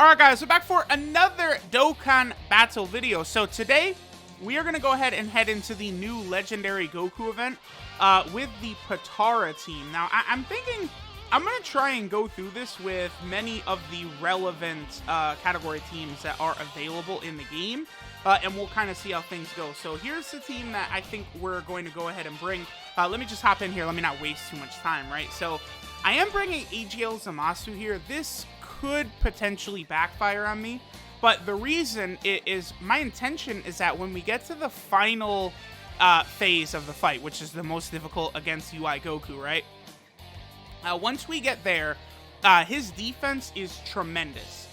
Alright guys, we're back for another Dokkan battle video. So today, we are going to go ahead and head into the new Legendary Goku event with the POTARA team. Now, I'm thinking I'm going to try and go through this with many of the relevant category teams that are available in the game, and we'll kind of see how things go. So here's the team that I think we're going to go ahead and bring. Let me just hop in here. Let me not waste too much time, right? So I am bringing AGL Zamasu here. This could potentially backfire on me, but the reason is my intention is that when we get to the final phase of the fight, which is the most difficult against UI Goku, right? Once we get there, his defense is tremendous.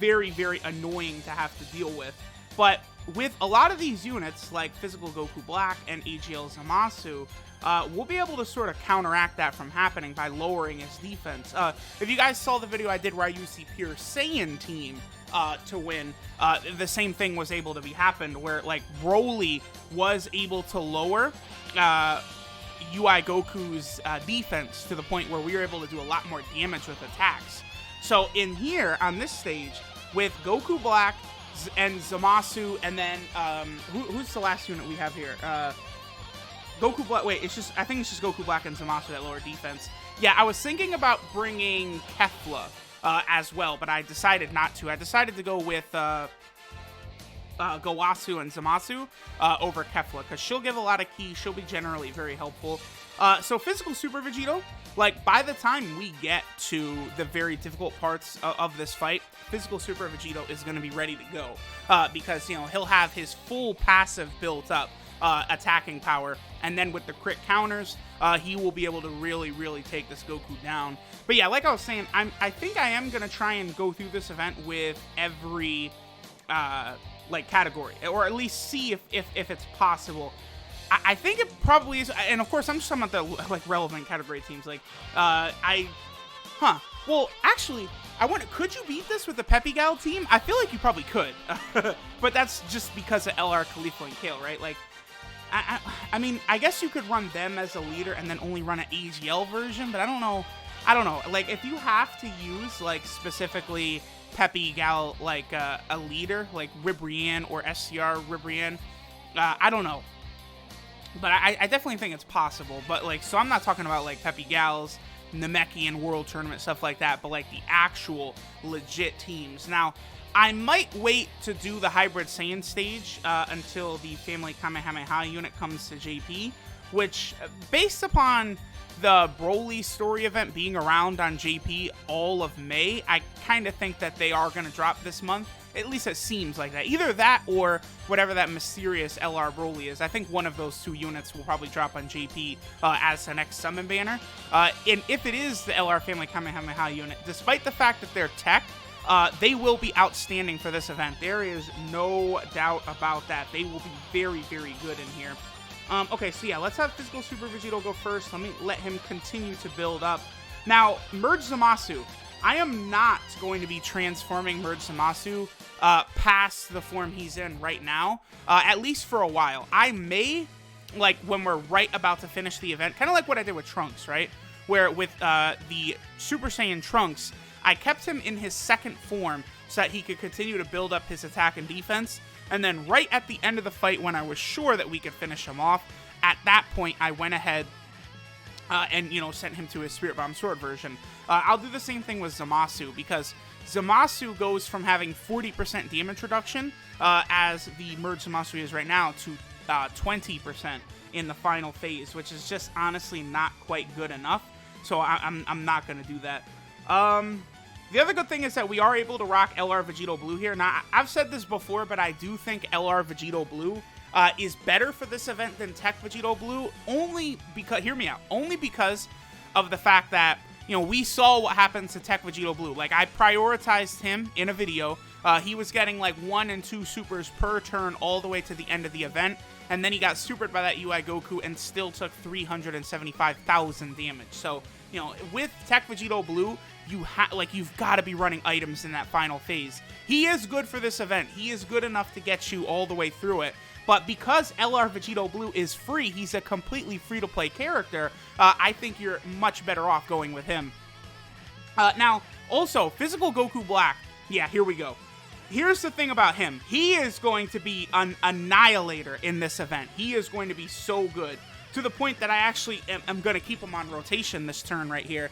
Very, very annoying to have to deal with. But with a lot of these units, like Physical Goku Black and AGL Zamasu, we'll be able to sort of counteract that from happening by lowering his defense. If you guys saw the video I did where I used the Pure Saiyan team to win, the same thing was able to be happened, where like Broly was able to lower UI Goku's defense to the point where we were able to do a lot more damage with attacks. So in here, on this stage, with Goku Black and Zamasu, and then, who's the last unit we have here? Goku Black, wait, I think it's just Goku Black and Zamasu that lower defense. Yeah, I was thinking about bringing Kefla as well, but I decided not to. I decided to go with Gowasu and Zamasu over Kefla, because she'll give a lot of keys. She'll be generally very helpful. So Physical Super Vegito, like, by the time we get to the very difficult parts of this fight, Physical Super Vegito is going to be ready to go, because, you know, he'll have his full passive built up, attacking power, and then with the crit counters, he will be able to really, really take this Goku down. But yeah, like I was saying, I think I am going to try and go through this event with every like category, or at least see if it's possible. I think it probably is, and of course I'm just talking about the like relevant category teams. Like well, actually, could you beat this with the Peppy Gal team? I feel like you probably could, but that's just because of LR, Khalifa, and Kale, right? Like, I mean, I guess you could run them as a leader and then only run an AGL version, but I don't know. Like, if you have to use, like, specifically Peppy Gal, like, a leader, like Ribrianne or SCR Ribrianne, I don't know. But I definitely think it's possible. But, like, so I'm not talking about, like, Peppy Gals, Namekian World Tournament, stuff like that, but, like, the actual legit teams. Now, I might wait to do the Hybrid Saiyan stage until the Family Kamehameha unit comes to JP, which, based upon the Broly story event being around on JP all of May, I kind of think that they are going to drop this month. At least it seems like that. Either that or whatever that mysterious LR Broly is. I think one of those two units will probably drop on JP as the next summon banner. And if it is the LR Family Kamehameha unit, despite the fact that they're tech, they will be outstanding for this event. There is no doubt about that. They will be very, very good in here. Okay, so yeah, let's have Physical Super Vegito go first. Let me let him continue to build up. Now, Merge Zamasu. I am not going to be transforming Merge Zamasu past the form he's in right now, at least for a while. I may, like, when we're right about to finish the event, kind of like what I did with Trunks, right? Where with the Super Saiyan Trunks, I kept him in his second form so that he could continue to build up his attack and defense. And then right at the end of the fight, when I was sure that we could finish him off, at that point, I went ahead and, you know, sent him to his Spirit Bomb Sword version. I'll do the same thing with Zamasu, because Zamasu goes from having 40% damage reduction, as the Merge Zamasu is right now, to 20% in the final phase, which is just honestly not quite good enough. So I'm not going to do that. The other good thing is that we are able to rock LR Vegito Blue here. Now, I've said this before, but I do think LR Vegito Blue is better for this event than Tech Vegito Blue, only because, hear me out, only because of the fact that, you know, we saw what happened to Tech Vegito Blue. Like, I prioritized him in a video. He was getting like 1 and 2 supers per turn all the way to the end of the event, and then he got supered by that UI Goku and still took 375,000 damage. So, you know, with Tech Vegito Blue, you've got to be running items in that final phase. He is good for this event. He is good enough to get you all the way through it. But because LR Vegito Blue is free, he's a completely free-to-play character, I think you're much better off going with him. Now, also, Physical Goku Black. Yeah, here we go. Here's the thing about him. He is going to be an annihilator in this event. He is going to be so good, to the point that I actually am going to keep him on rotation this turn right here.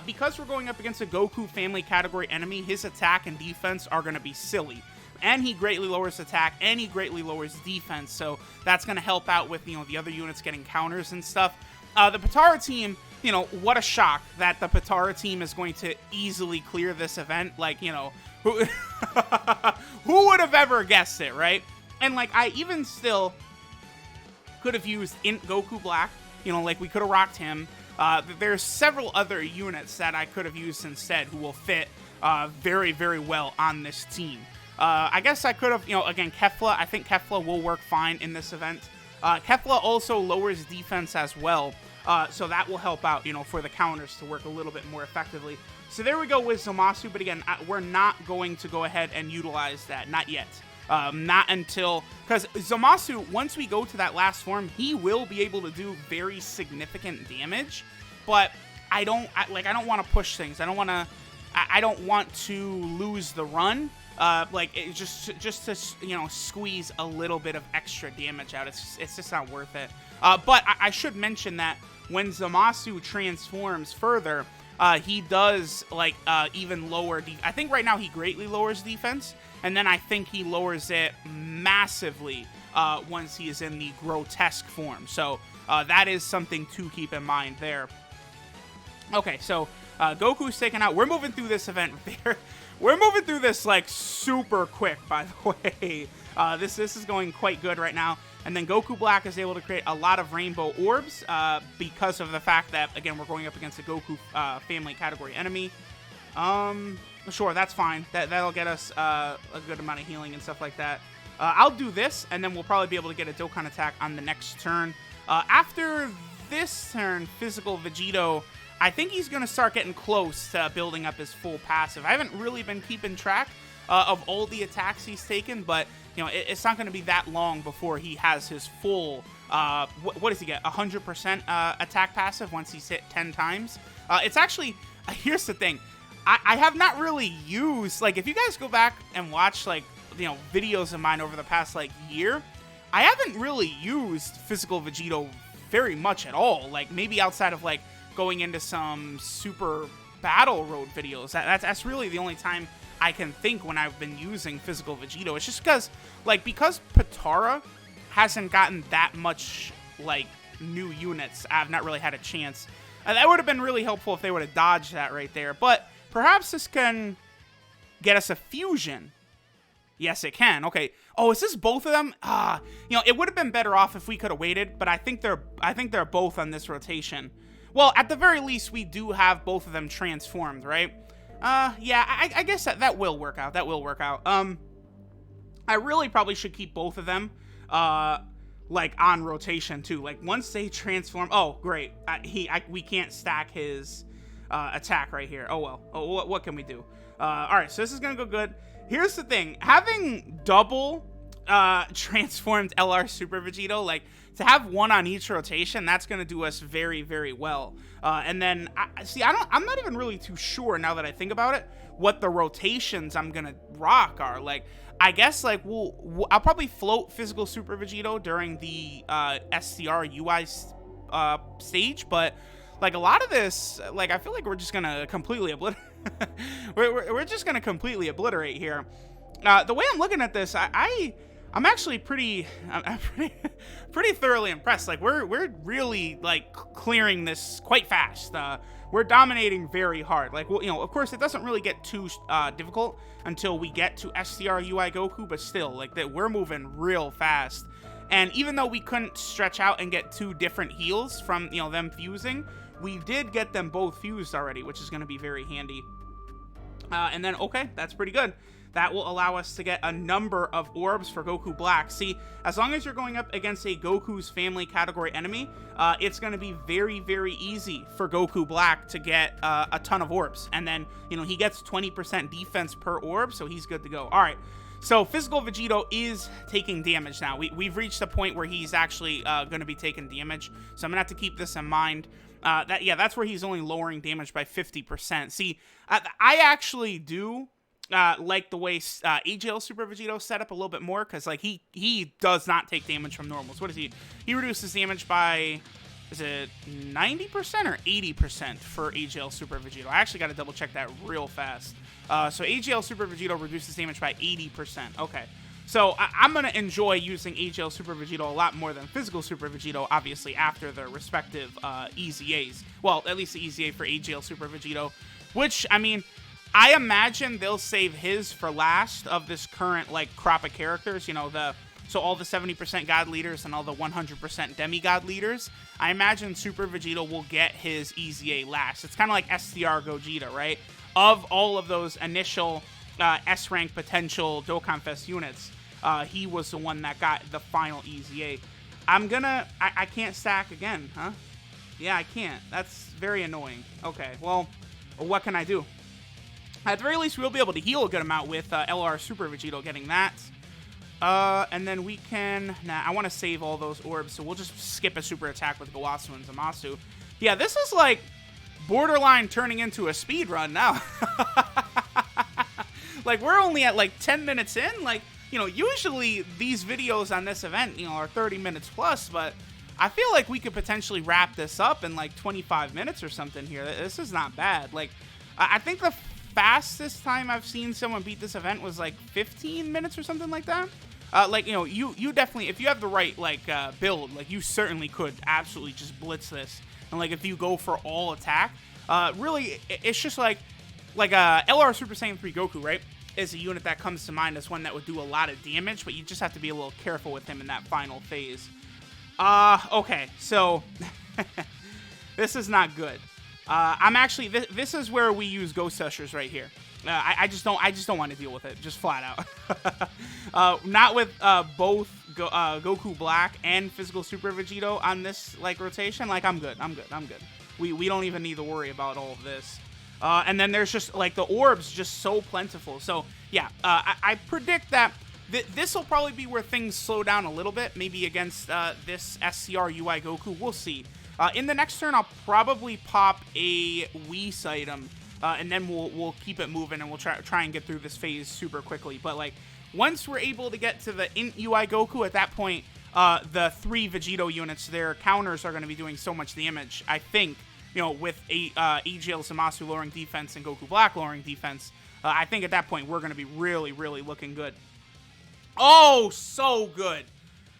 Because we're going up against a Goku family category enemy, his attack and defense are going to be silly. And he greatly lowers attack, and he greatly lowers defense, so that's going to help out with, the other units getting counters and stuff. The POTARA team, what a shock that the POTARA team is going to easily clear this event. Like, who, who would have ever guessed it, right? And, like, I even still could have used Int Goku Black, like, we could have rocked him. There's several other units that I could have used instead who will fit very, very well on this team. I guess I could have, again, Kefla. I think Kefla will work fine in this event. Kefla also lowers defense as well, so that will help out, for the counters to work a little bit more effectively. So there we go with Zamasu, but again, we're not going to go ahead and utilize that. Not yet. Not until, because Zamasu, once we go to that last form, he will be able to do very significant damage, but I don't want to push things. I don't want to lose the run. Like, it just to, squeeze a little bit of extra damage out. It's just not worth it. But I should mention that when Zamasu transforms further, he does, like, even lower, I think right now he greatly lowers defense, and then I think he lowers it massively, once he is in the grotesque form. So, that is something to keep in mind there. Okay, so, Goku's taken out. We're moving through this event there. We're moving through this, like, super quick, by the way. This is going quite good right now. And then Goku Black is able to create a lot of rainbow orbs because of the fact that, again, we're going up against a Goku family category enemy. Sure, that's fine. That'll get us a good amount of healing and stuff like that. I'll do this, and then we'll probably be able to get a Dokkan attack on the next turn. After this turn, Physical Vegito, I think he's going to start getting close to building up his full passive. I haven't really been keeping track of all the attacks he's taken, but, it's not going to be that long before he has his full, what does he get, 100% attack passive once he's hit 10 times? It's actually, here's the thing, I have not really used, like, if you guys go back and watch, like, videos of mine over the past, like, year, I haven't really used Physical Vegito very much at all, like, maybe outside of, like, going into some super battle road videos. That's really the only time I can think when I've been using Physical Vegito. It's just because POTARA hasn't gotten that much, like, new units, I've not really had a chance. That would have been really helpful if they would have dodged that right there, but perhaps this can get us a fusion. Yes, it can. Okay. Oh, is this both of them? It would have been better off if we could have waited, but I think they're both on this rotation. Well, at the very least, we do have both of them transformed, right? Yeah, I guess that will work out. That will work out. I really probably should keep both of them, like, on rotation, too. Like, once they transform... Oh, great. We can't stack his attack right here. Oh, well. Oh, what can we do? Alright, so this is gonna go good. Here's the thing. Having double transformed LR Super Vegito, like, to have one on each rotation, that's going to do us very, very well. And then, I'm not even really too sure, now that I think about it, what the rotations I'm going to rock are. Like, I guess, like, I'll probably float Physical Super Vegito during the SCR UI stage, but, like, a lot of this, like, I feel like we're just going to completely obliterate. we're just going to completely obliterate here. The way I'm looking at this, I'm actually pretty thoroughly impressed. Like, we're really, like, clearing this quite fast. We're dominating very hard. Like, well, of course, it doesn't really get too difficult until we get to SCR UI Goku, but still, like, that we're moving real fast. And even though we couldn't stretch out and get 2 different heals from, them fusing, we did get them both fused already, which is going to be very handy. And then, okay, that's pretty good. That will allow us to get a number of orbs for Goku Black. See, as long as you're going up against a Goku's family category enemy, it's going to be very, very easy for Goku Black to get a ton of orbs. And then, he gets 20% defense per orb, so he's good to go. All right, so Physical Vegito is taking damage now. We've reached a point where he's actually going to be taking damage, so I'm going to have to keep this in mind. That's where he's only lowering damage by 50%. See, I actually do like the way AGL Super Vegito set up a little bit more, because like he does not take damage from normals. What is he? He reduces damage by, is it 90% or 80% for AGL Super Vegito? I actually got to double check that real fast. So AGL Super Vegito reduces damage by 80%. Okay. So I'm going to enjoy using AGL Super Vegito a lot more than Physical Super Vegito, obviously, after their respective EZAs. Well, at least the EZA for AGL Super Vegito, which, I mean, I imagine they'll save his for last of this current, like, crop of characters. You know, so all the 70% God leaders and all the 100% demigod leaders. I imagine Super Vegito will get his EZA last. It's kind of like STR Gogeta, right? Of all of those initial S-rank potential Dokkan Fest units, he was the one that got the final EZA. I can't stack again, huh? Yeah, I can't. That's very annoying. Okay, well, what can I do? At the very least, we'll be able to heal a good amount with LR Super Vegito getting that. And then we can... Nah, I want to save all those orbs, so we'll just skip a super attack with Gowasu and Zamasu. Yeah, this is like borderline turning into a speed run now. Like, we're only at like 10 minutes in. Like, you know, usually these videos on this event, you know, are 30 minutes plus, but I feel like we could potentially wrap this up in like 25 minutes or something here. This is not bad. Like, I think the fastest time I've seen someone beat this event was like 15 minutes or something like that. Like, you know, you definitely, if you have the right, like, build, like, you certainly could absolutely just blitz this. And, like, if you go for all attack, really, it's just like LR Super Saiyan 3 Goku, right, is a unit that comes to mind as one that would do a lot of damage, but you just have to be a little careful with him in that final phase. Okay, so this is not good. I'm actually, this is where we use Ghost Ushers right here. I just don't want to deal with it, just flat out. Not with both Goku Black and Physical Super Vegito on this like rotation. Like, I'm good. We don't even need to worry about all of this. And then there's just like the orbs just so plentiful. So yeah, I predict that this will probably be where things slow down a little bit, maybe against this SCR UI Goku. We'll see. In the next turn, I'll probably pop a Whis item, and then we'll keep it moving, and we'll try and get through this phase super quickly. But like, once we're able to get to the Int UI Goku, at that point, the 3 Vegito units, their counters are going to be doing so much damage. I think, you know, with AGL Zamasu lowering defense and Goku Black lowering defense, I think at that point we're going to be really, really looking good. Oh, so good.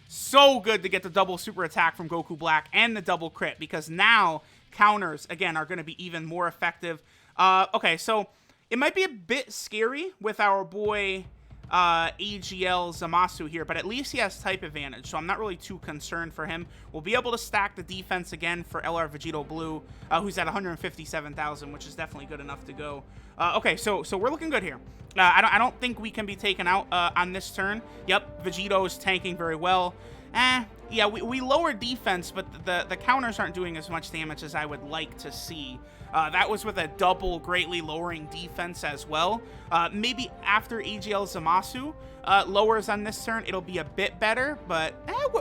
So good to get the double super attack from Goku Black and the double crit, because now counters, again, are going to be even more effective. Okay, so it might be a bit scary with our boy AGL Zamasu here, but at least he has type advantage, so I'm not really too concerned for him. We'll be able to stack the defense again for LR Vegito Blue, who's at 157,000, which is definitely good enough to go. Okay, so we're looking good here. I don't think we can be taken out on this turn. Yep, Vegito is tanking very well. Yeah, we lower defense, but the counters aren't doing as much damage as I would like to see. That was with a double greatly lowering defense as well. Maybe after AGL Zamasu lowers on this turn, it'll be a bit better. But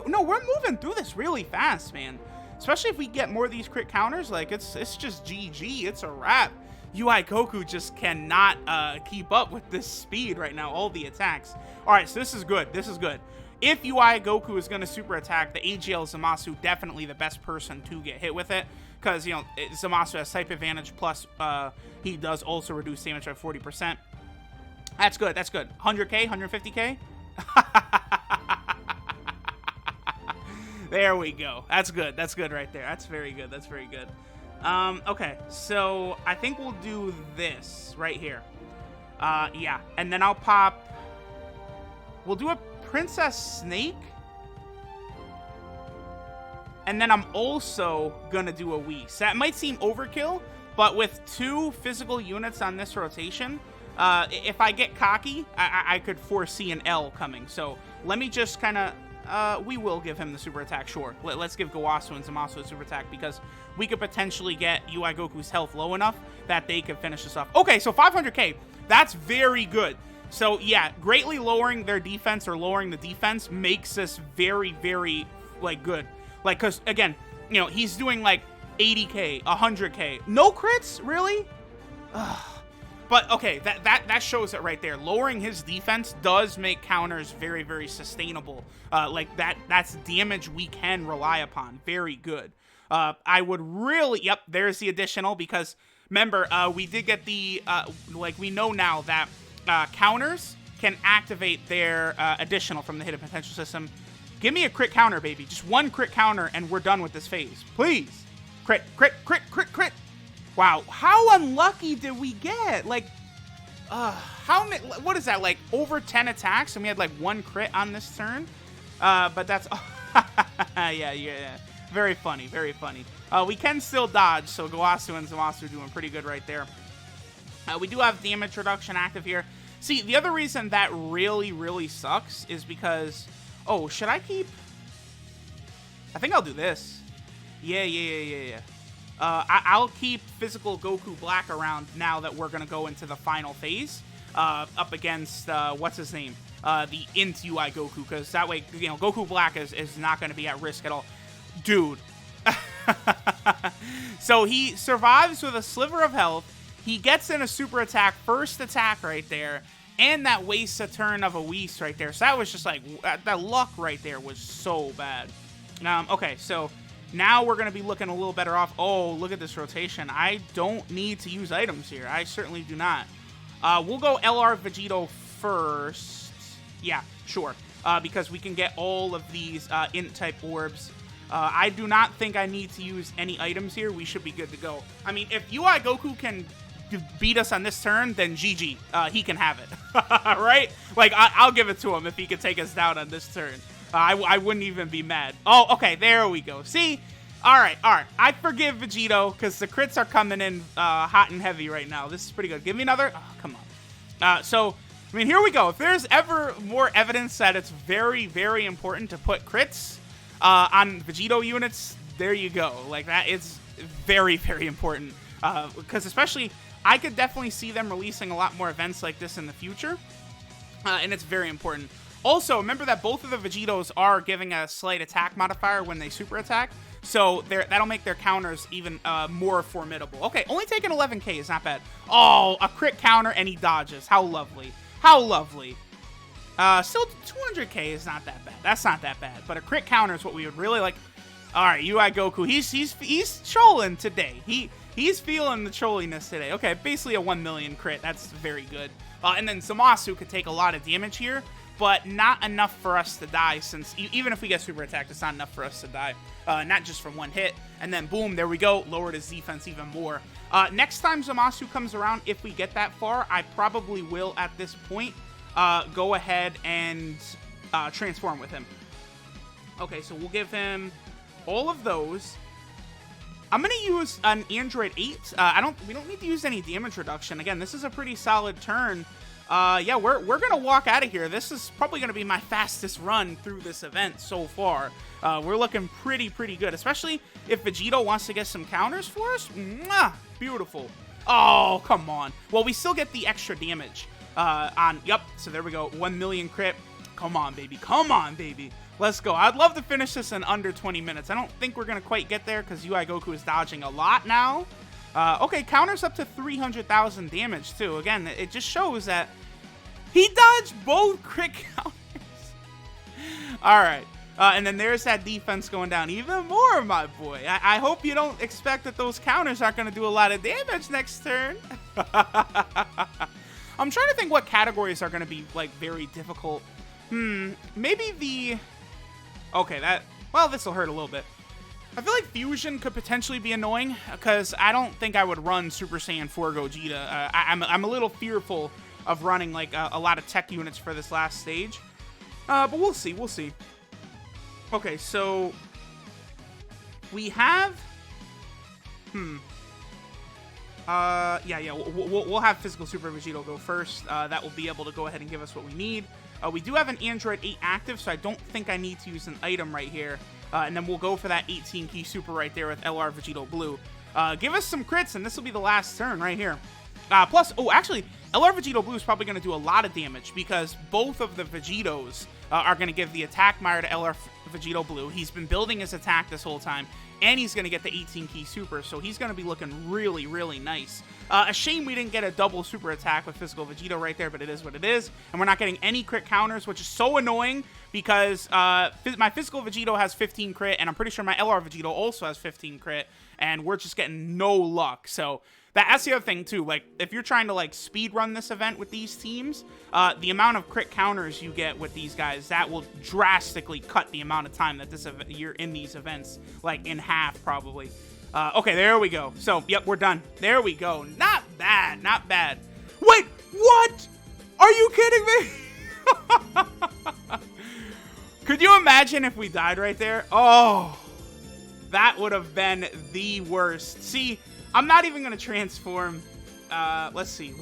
no, we're moving through this really fast, man. Especially if we get more of these crit counters, like it's just GG. It's a wrap. UI Goku just cannot keep up with this speed right now. All the attacks. All right, so this is good. This is good. If UI Goku is going to super attack, the AGL Zamasu definitely the best person to get hit with it. Because, you know, Zamasu has type advantage, plus he does also reduce damage by 40%. That's good, that's good. 100k, 150k? There we go. That's good right there. That's very good, that's very good. Okay, so I think we'll do this right here. Yeah, and then I'll pop... We'll do a Princess Snake. And then I'm also gonna do a Whis. That might seem overkill, but with 2 physical units on this rotation, if I get cocky, I could foresee an L coming. So let me just kind of, we will give him the super attack, sure. Let's give Gowasu and Zamasu a super attack, because we could potentially get UI Goku's health low enough that they could finish this off. Okay, so 500k, that's very good. So yeah, greatly lowering their defense or lowering the defense makes this very, very, like, good. Like, because, again, you know, he's doing, like, 80k, 100k. No crits? Really? Ugh. But okay, that shows it right there. Lowering his defense does make counters very, very sustainable. Like that's damage we can rely upon. Very good. I would really, yep, there's the additional, because remember, we did get the, like we know now that counters can activate their additional from the hidden potential system. Give me a crit counter, baby. Just one crit counter and we're done with this phase. Please. Crit, crit, crit, crit, crit. Wow, how unlucky did we get? Like, how many, what is that, like over 10 attacks and we had like one crit on this turn? But that's, yeah. Very funny, very funny. We can still dodge, so Gowasu and Zamasu are doing pretty good right there. We do have damage reduction active here. See, the other reason that really, really sucks is because, oh, should I keep, I think I'll do this. Yeah. I'll keep Physical Goku Black around now that we're going to go into the final phase up against, what's his name? The Int UI Goku, because that way, you know, Goku Black is not going to be at risk at all. Dude. So he survives with a sliver of health. He gets in a super attack, first attack right there, and that wastes a turn of a Whis right there. So that was just like, that luck right there was so bad. Okay, so now we're going to be looking a little better off. Oh, look at this rotation. I don't need to use items here. I certainly do not. We'll go LR Vegito first. Yeah, sure. Because we can get all of these Int-type orbs. I do not think I need to use any items here. We should be good to go. I mean, if UI Goku can beat us on this turn, then GG. He can have it. Right? Like, I'll give it to him if he can take us down on this turn. I wouldn't even be mad. Oh, okay, there we go. See? All right. I forgive Vegito because the crits are coming in hot and heavy right now. This is pretty good. Give me another. Oh, come on. So, I mean, here we go. If there's ever more evidence that it's very, very important to put crits on Vegito units, there you go. Like, that is very, very important. Because especially, I could definitely see them releasing a lot more events like this in the future. And it's very important. Also, remember that both of the Vegitos are giving a slight attack modifier when they super attack. So that'll make their counters even more formidable. Okay, only taking 11k is not bad. Oh, a crit counter and he dodges. How lovely. How lovely. Still 200k is not that bad. That's not that bad. But a crit counter is what we would really like. All right, UI Goku. He's trolling today. He's feeling the trolliness today. Okay, basically a 1 million crit. That's very good. And then Zamasu could take a lot of damage here, but not enough for us to die, since even if we get super attacked, it's not enough for us to die. Not just from one hit. And then boom, there we go. Lowered his defense even more. Next time Zamasu comes around, if we get that far, I probably will at this point go ahead and transform with him. Okay, so we'll give him all of those. I'm gonna use an Android 8. We don't need to use any damage reduction. Again, this is a pretty solid turn. Yeah, we're gonna walk out of here. This is probably gonna be my fastest run through this event so far. We're looking pretty good, especially if Vegito wants to get some counters for us. Mwah! Beautiful. Oh, come on. Well, we still get the extra damage on. Yep. So there we go. 1 million crit. Come on, baby. Come on, baby. Let's go. I'd love to finish this in under 20 minutes. I don't think we're going to quite get there because UI Goku is dodging a lot now. Okay, counters up to 300,000 damage, too. Again, it just shows that he dodged both crit counters. All right. And then there's that defense going down even more, my boy. I hope you don't expect that those counters aren't going to do a lot of damage next turn. I'm trying to think what categories are going to be, like, very difficult. Maybe the... Okay, well, this will hurt a little bit. I feel like Fusion could potentially be annoying, because I don't think I would run Super Saiyan 4 Gogeta. I'm a little fearful of running, like, a lot of tech units for this last stage. But we'll see, we'll see. Okay, so... We have... Yeah, we'll have Physical Super Vegito go first. That will be able to go ahead and give us what we need. We do have an Android 8 active, so I don't think I need to use an item right here. And then we'll go for that 18-key super right there with LR Vegito Blue. Give us some crits, and this will be the last turn right here. Plus, oh, actually, LR Vegito Blue is probably going to do a lot of damage because both of the Vegitos are going to give the attack Mire to LR Vegito Blue. He's been building his attack this whole time, and he's going to get the 18 key super, so he's going to be looking really, really nice. A shame we didn't get a double super attack with Physical Vegito right there, but it is what it is. And we're not getting any crit counters, which is so annoying because my Physical Vegito has 15 crit, and I'm pretty sure my LR Vegito also has 15 crit, and we're just getting no luck. So that's the other thing, too. Like, if you're trying to, like, speed run this event with these teams, the amount of crit counters you get with these guys, that will drastically cut the amount of time that you're in these events, like, in half, probably. Okay, there we go. So, yep, we're done. There we go. Not bad, not bad. Wait, what? Are you kidding me? Could you imagine if we died right there? Oh, that would have been the worst. See, I'm not even going to transform. Let's see.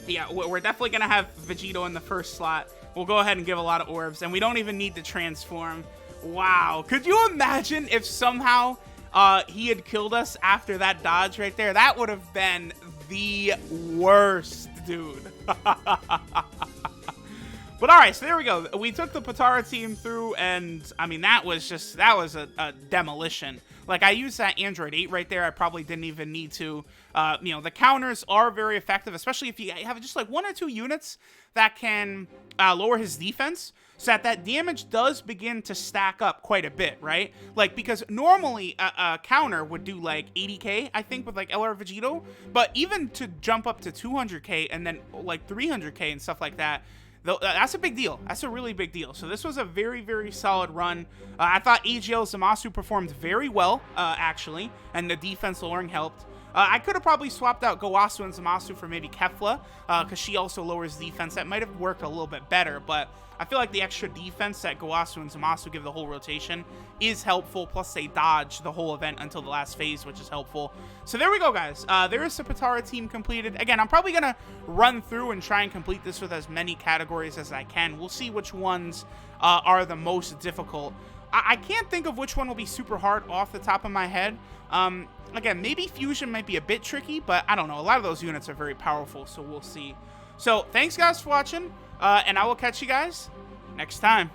Yeah, we're definitely going to have Vegito in the first slot. We'll go ahead and give a lot of orbs, and we don't even need to transform. Wow. Could you imagine if somehow he had killed us after that dodge right there? That would have been the worst, dude. But all right, so there we go. We took the POTARA team through, and I mean, that was a demolition. Like, I used that Android 8 right there. I probably didn't even need to. You know, the counters are very effective, especially if you have just like 1 or 2 units that can lower his defense, so that damage does begin to stack up quite a bit, right? Like, because normally a counter would do like 80k, I think, with like LR Vegito, but even to jump up to 200k and then like 300k and stuff like that, that's a big deal. That's a really big deal. So this was a very, very solid run. I thought AGL Zamasu performed very well, actually, and the defense lowering helped. I could have probably swapped out Gowasu and Zamasu for maybe Kefla, because she also lowers defense. That might have worked a little bit better, but I feel like the extra defense that Gowasu and Zamasu give the whole rotation is helpful, plus they dodge the whole event until the last phase, which is helpful. So there we go, guys. There is the POTARA team completed. Again, I'm probably going to run through and try and complete this with as many categories as I can. We'll see which ones are the most difficult. I can't think of which one will be super hard off the top of my head. Again, maybe Fusion might be a bit tricky, but I don't know. A lot of those units are very powerful, so we'll see. So thanks, guys, for watching, and I will catch you guys next time.